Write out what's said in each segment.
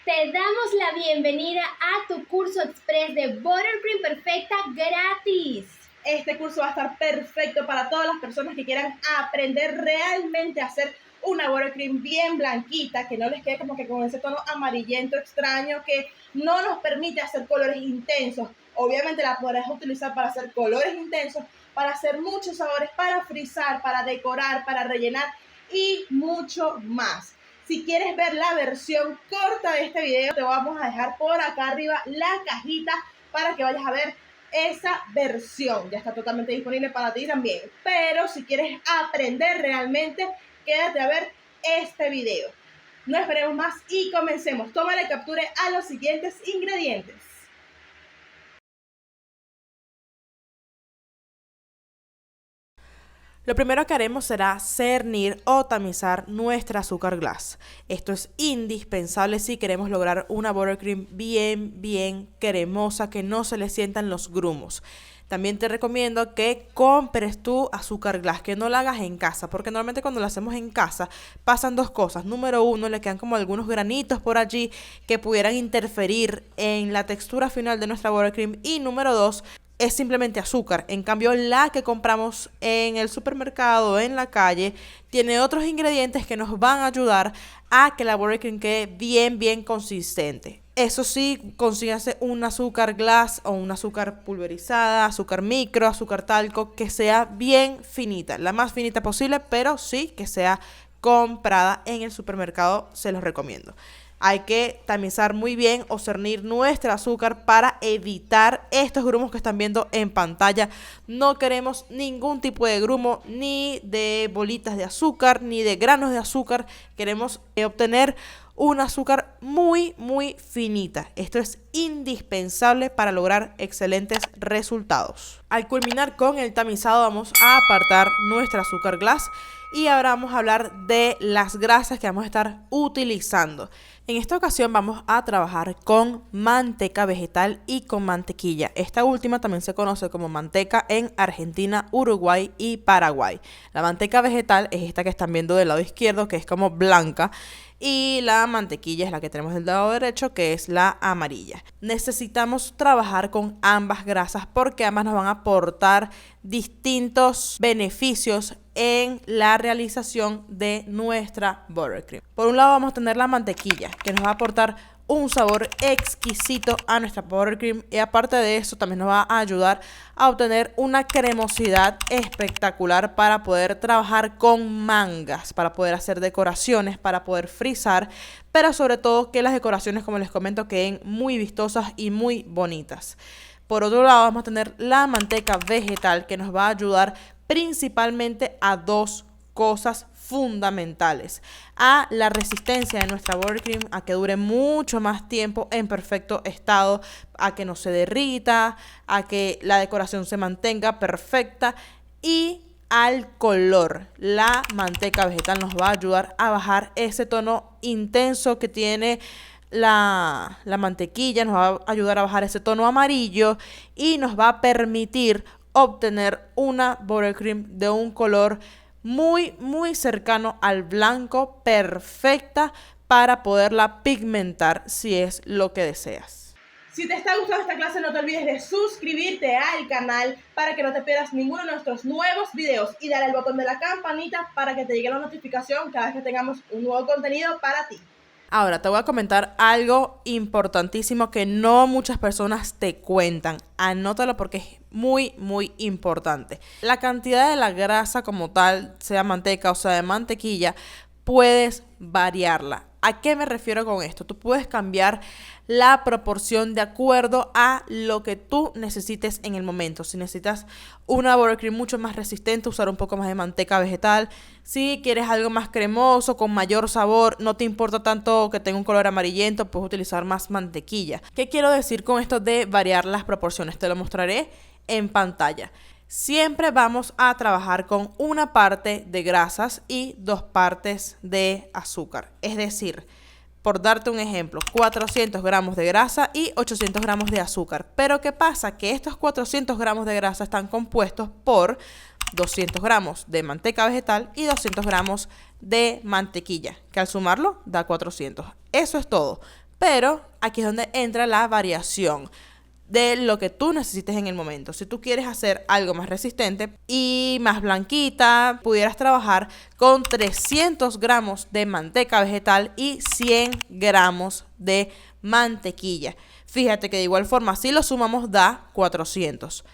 Te damos la bienvenida a tu curso express de Buttercream Perfecta gratis. Este curso va a estar perfecto para todas las personas que quieran aprender realmente a hacer una buttercream bien blanquita, que no les quede como que con ese tono amarillento extraño que no nos permite hacer colores intensos. Obviamente la podrás utilizar para hacer colores intensos, para hacer muchos sabores, para frizar, para decorar, para rellenar y mucho más. Si quieres ver la versión corta de este video, te vamos a dejar por acá arriba la cajita para que vayas a ver esa versión. Ya está totalmente disponible para ti también. Pero si quieres aprender realmente, quédate a ver este video. No esperemos más y comencemos. Tómale captura a los siguientes ingredientes. Lo primero que haremos será cernir o tamizar nuestra azúcar glass. Esto es indispensable si queremos lograr una buttercream bien cremosa, que no se le sientan los grumos. También te recomiendo que compres tu azúcar glass, que no la hagas en casa, porque normalmente cuando lo hacemos en casa pasan dos cosas. Número uno, le quedan como algunos granitos por allí que pudieran interferir en la textura final de nuestra buttercream. Y número dos, es simplemente azúcar. En cambio, la que compramos en el supermercado, en la calle, tiene otros ingredientes que nos van a ayudar a que la buttercream quede bien consistente. Eso sí, consígase un azúcar glass o un azúcar pulverizada, azúcar micro, azúcar talco, que sea bien finita, la más finita posible, pero sí que sea comprada en el supermercado, se los recomiendo. Hay que tamizar muy bien o cernir nuestro azúcar para evitar estos grumos que están viendo en pantalla. No queremos ningún tipo de grumo, ni de bolitas de azúcar, ni de granos de azúcar. Queremos obtener un azúcar muy finita. Esto es indispensable para lograr excelentes resultados. Al culminar con el tamizado, vamos a apartar nuestra azúcar glass y ahora vamos a hablar de las grasas que vamos a estar utilizando. En esta ocasión vamos a trabajar con manteca vegetal y con mantequilla. Esta última también se conoce como manteca en Argentina, Uruguay y Paraguay. La manteca vegetal es esta que están viendo del lado izquierdo, que es como blanca. Y la mantequilla es la que tenemos del lado derecho, que es la amarilla. Necesitamos trabajar con ambas grasas porque ambas nos van a aportar distintos beneficios en la realización de nuestra buttercream. Por un lado vamos a tener la mantequilla, que nos va a aportar un sabor exquisito a nuestra buttercream, y aparte de eso también nos va a ayudar a obtener una cremosidad espectacular para poder trabajar con mangas, para poder hacer decoraciones, para poder frizar, pero sobre todo que las decoraciones, como les comento, queden muy vistosas y muy bonitas. Por otro lado vamos a tener la manteca vegetal, que nos va a ayudar principalmente a dos cosas fundamentales: a la resistencia de nuestra buttercream, a que dure mucho más tiempo en perfecto estado, a que no se derrita, a que la decoración se mantenga perfecta, y al color. La manteca vegetal nos va a ayudar a bajar ese tono intenso que tiene la mantequilla, nos va a ayudar a bajar ese tono amarillo y nos va a permitir obtener una buttercream de un color muy cercano al blanco, perfecta para poderla pigmentar si es lo que deseas. Si te está gustando esta clase, no te olvides de suscribirte al canal para que no te pierdas ninguno de nuestros nuevos videos y dale al botón de la campanita para que te llegue la notificación cada vez que tengamos un nuevo contenido para ti. Ahora te voy a comentar algo importantísimo que no muchas personas te cuentan. Anótalo porque es muy importante. La cantidad de la grasa como tal, sea manteca o sea de mantequilla, puedes variarla. ¿A qué me refiero con esto? Tú puedes cambiar la proporción de acuerdo a lo que tú necesites en el momento. Si necesitas una buttercream mucho más resistente, usar un poco más de manteca vegetal. Si quieres algo más cremoso, con mayor sabor, no te importa tanto que tenga un color amarillento, puedes utilizar más mantequilla. ¿Qué quiero decir con esto de variar las proporciones? Te lo mostraré en pantalla. Siempre vamos a trabajar con una parte de grasas y dos partes de azúcar. Es decir, por darte un ejemplo, 400 gramos de grasa y 800 gramos de azúcar. Pero ¿qué pasa? Que estos 400 gramos de grasa están compuestos por 200 gramos de manteca vegetal y 200 gramos de mantequilla, que al sumarlo da 400. Eso es todo. Pero aquí es donde entra la variación de lo que tú necesites en el momento. Si tú quieres hacer algo más resistente y más blanquita, pudieras trabajar con 300 gramos de manteca vegetal y 100 gramos de mantequilla. Fíjate que de igual forma, si lo sumamos, da 400.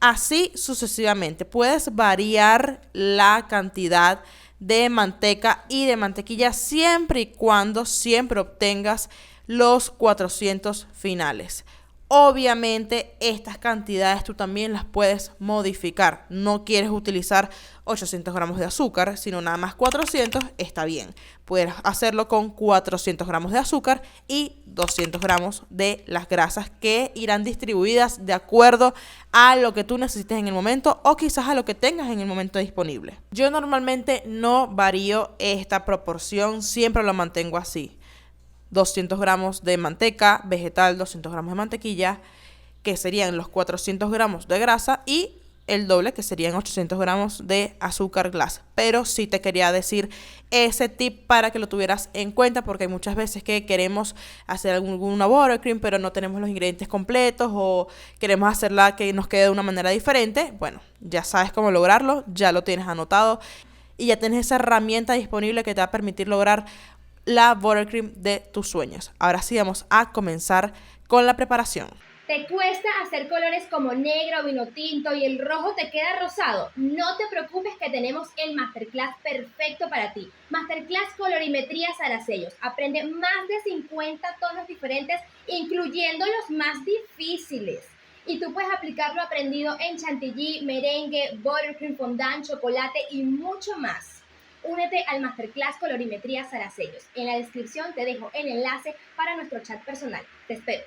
Así sucesivamente. Puedes variar la cantidad de manteca y de mantequilla siempre y cuando siempre obtengas los 400 finales. Obviamente estas cantidades tú también las puedes modificar. No quieres utilizar 800 gramos de azúcar, sino nada más 400, está bien. Puedes hacerlo con 400 gramos de azúcar y 200 gramos de las grasas que irán distribuidas de acuerdo a lo que tú necesites en el momento o quizás a lo que tengas en el momento disponible. Yo normalmente no varío esta proporción, siempre lo mantengo así. 200 gramos de manteca vegetal, 200 gramos de mantequilla, que serían los 400 gramos de grasa y el doble, que serían 800 gramos de azúcar glass. Pero sí te quería decir ese tip para que lo tuvieras en cuenta, porque hay muchas veces que queremos hacer alguna buttercream, pero no tenemos los ingredientes completos o queremos hacerla que nos quede de una manera diferente. Bueno, ya sabes cómo lograrlo, ya lo tienes anotado y ya tienes esa herramienta disponible que te va a permitir lograr la buttercream de tus sueños. Ahora sí vamos a comenzar con la preparación. ¿Te cuesta hacer colores como negro, vino tinto y el rojo te queda rosado? No te preocupes que tenemos el Masterclass perfecto para ti. Masterclass Colorimetría Saracellos. Aprende más de 50 tonos diferentes, incluyendo los más difíciles. Y tú puedes aplicar lo aprendido en chantilly, merengue, buttercream, fondant, chocolate y mucho más. Únete al Masterclass Colorimetría Saracellos. En la descripción te dejo el enlace para nuestro chat personal. Te espero.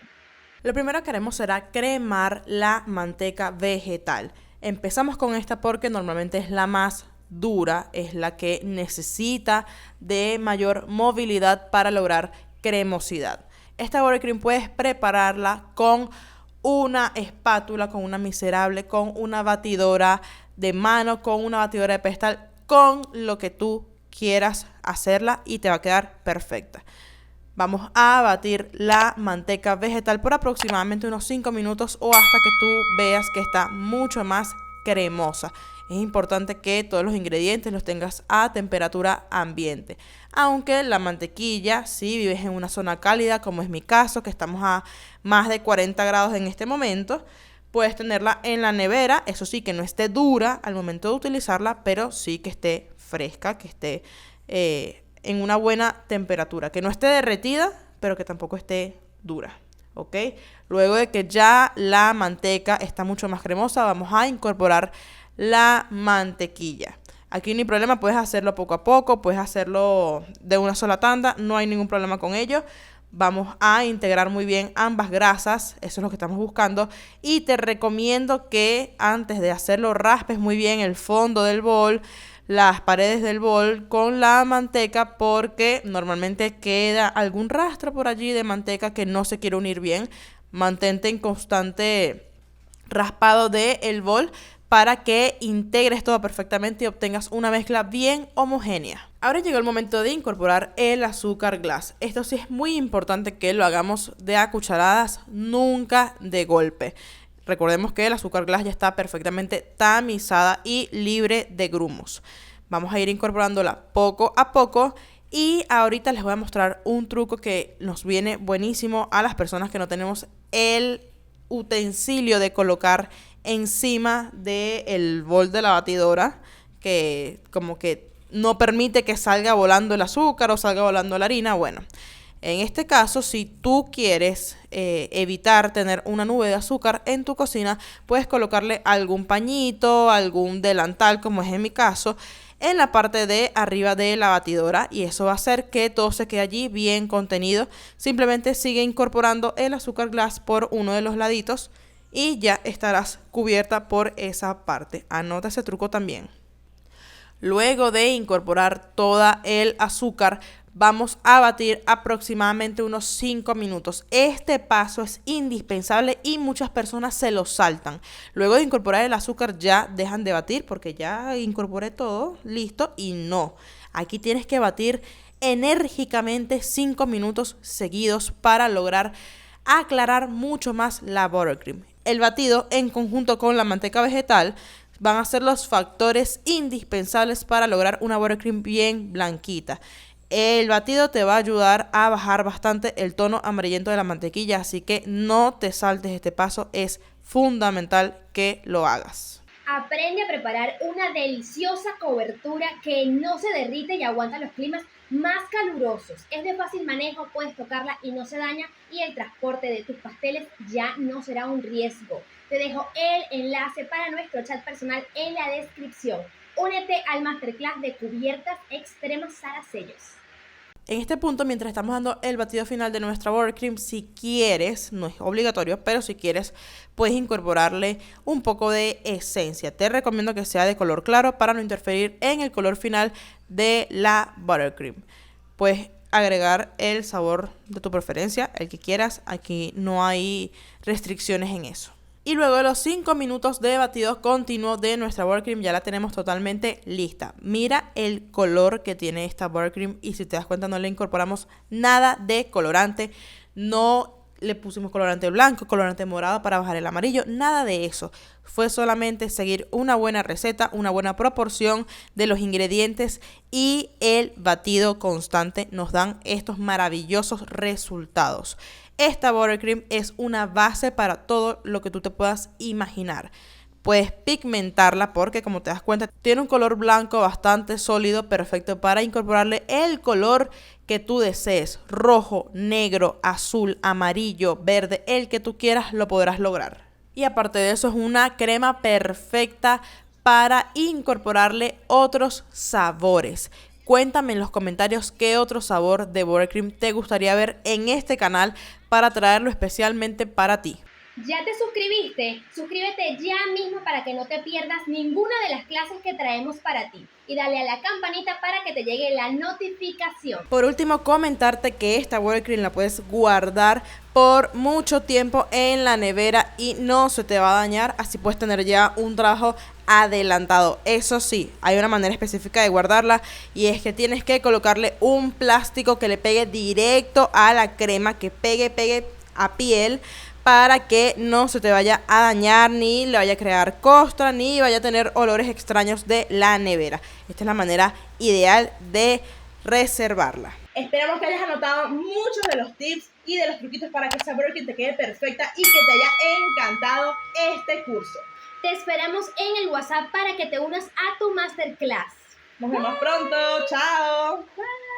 Lo primero que haremos será cremar la manteca vegetal. Empezamos con esta porque normalmente es la más dura, es la que necesita de mayor movilidad para lograr cremosidad. Esta buttercream puedes prepararla con una espátula, con una miserable, con una batidora de mano, con una batidora de pedestal, con lo que tú quieras hacerla y te va a quedar perfecta. Vamos a batir la manteca vegetal por aproximadamente unos 5 minutos o hasta que tú veas que está mucho más cremosa. Es importante que todos los ingredientes los tengas a temperatura ambiente. Aunque la mantequilla, si vives en una zona cálida, como es mi caso, que estamos a más de 40 grados en este momento, puedes tenerla en la nevera, eso sí, que no esté dura al momento de utilizarla, pero sí que esté fresca, que esté en una buena temperatura, que no esté derretida, pero que tampoco esté dura, ¿ok? Luego de que ya la manteca está mucho más cremosa, vamos a incorporar la mantequilla. Aquí no hay problema, puedes hacerlo poco a poco, puedes hacerlo de una sola tanda, no hay ningún problema con ello. Vamos a integrar muy bien ambas grasas, eso es lo que estamos buscando. Y te recomiendo que antes de hacerlo raspes muy bien el fondo del bol, las paredes del bol con la manteca, porque normalmente queda algún rastro por allí de manteca que no se quiere unir bien. Mantente en constante raspado del bol para que integres todo perfectamente y obtengas una mezcla bien homogénea. Ahora llegó el momento de incorporar el azúcar glass. Esto sí es muy importante que lo hagamos de a cucharadas, nunca de golpe. Recordemos que el azúcar glass ya está perfectamente tamizada y libre de grumos. Vamos a ir incorporándola poco a poco y ahorita les voy a mostrar un truco que nos viene buenísimo a las personas que no tenemos el utensilio de colocar encima del bol de la batidora, que como que no permite que salga volando el azúcar o salga volando la harina. Bueno, en este caso, si tú quieres evitar tener una nube de azúcar en tu cocina, puedes colocarle algún pañito, algún delantal, como es en mi caso, en la parte de arriba de la batidora, y eso va a hacer que todo se quede allí bien contenido. Simplemente sigue incorporando el azúcar glass por uno de los laditos y ya estarás cubierta por esa parte. Anota ese truco también. Luego de incorporar toda el azúcar, vamos a batir aproximadamente unos 5 minutos. Este paso es indispensable y muchas personas se lo saltan. Luego de incorporar el azúcar ya dejan de batir porque ya incorporé todo, listo, y no. Aquí tienes que batir enérgicamente 5 minutos seguidos para lograr aclarar mucho más la buttercream. El batido en conjunto con la manteca vegetal van a ser los factores indispensables para lograr una buttercream bien blanquita. El batido te va a ayudar a bajar bastante el tono amarillento de la mantequilla, así que no te saltes este paso, es fundamental que lo hagas. Aprende a preparar una deliciosa cobertura que no se derrite y aguanta los climas más calurosos. Es de fácil manejo, puedes tocarla y no se daña, y el transporte de tus pasteles ya no será un riesgo. Te dejo el enlace para nuestro chat personal en la descripción. Únete al masterclass de cubiertas extremas Sara Sellos. En este punto, mientras estamos dando el batido final de nuestra buttercream, si quieres, no es obligatorio, pero si quieres, puedes incorporarle un poco de esencia. Te recomiendo que sea de color claro para no interferir en el color final de la buttercream. Puedes agregar el sabor de tu preferencia, el que quieras. Aquí no hay restricciones en eso. Y luego de los 5 minutos de batido continuo de nuestra buttercream, ya la tenemos totalmente lista. Mira el color que tiene esta buttercream, y si te das cuenta no le incorporamos nada de colorante. No le pusimos colorante blanco, colorante morado para bajar el amarillo, nada de eso. Fue solamente seguir una buena receta, una buena proporción de los ingredientes, y el batido constante nos dan estos maravillosos resultados. Esta buttercream es una base para todo lo que tú te puedas imaginar. Puedes pigmentarla porque, como te das cuenta, tiene un color blanco bastante sólido, perfecto para incorporarle el color que tú desees. Rojo, negro, azul, amarillo, verde, el que tú quieras lo podrás lograr. Y aparte de eso, es una crema perfecta para incorporarle otros sabores. Cuéntame en los comentarios qué otro sabor de buttercream te gustaría ver en este canal para traerlo especialmente para ti. ¿Ya te suscribiste? Suscríbete ya mismo para que no te pierdas ninguna de las clases que traemos para ti. Y dale a la campanita para que te llegue la notificación. Por último, comentarte que esta buttercream la puedes guardar por mucho tiempo en la nevera y no se te va a dañar. Así puedes tener ya un trabajo adelantado. Eso sí, hay una manera específica de guardarla, y es que tienes que colocarle un plástico que le pegue directo a la crema, que pegue a piel, para que no se te vaya a dañar, ni le vaya a crear costra, ni vaya a tener olores extraños de la nevera. Esta es la manera ideal de reservarla. Esperamos que hayas anotado muchos de los tips y de los truquitos para que esa buttercream te quede perfecta y que te haya encantado este curso. Te esperamos en el WhatsApp para que te unas a tu masterclass. Nos vemos pronto. Chao. Bye.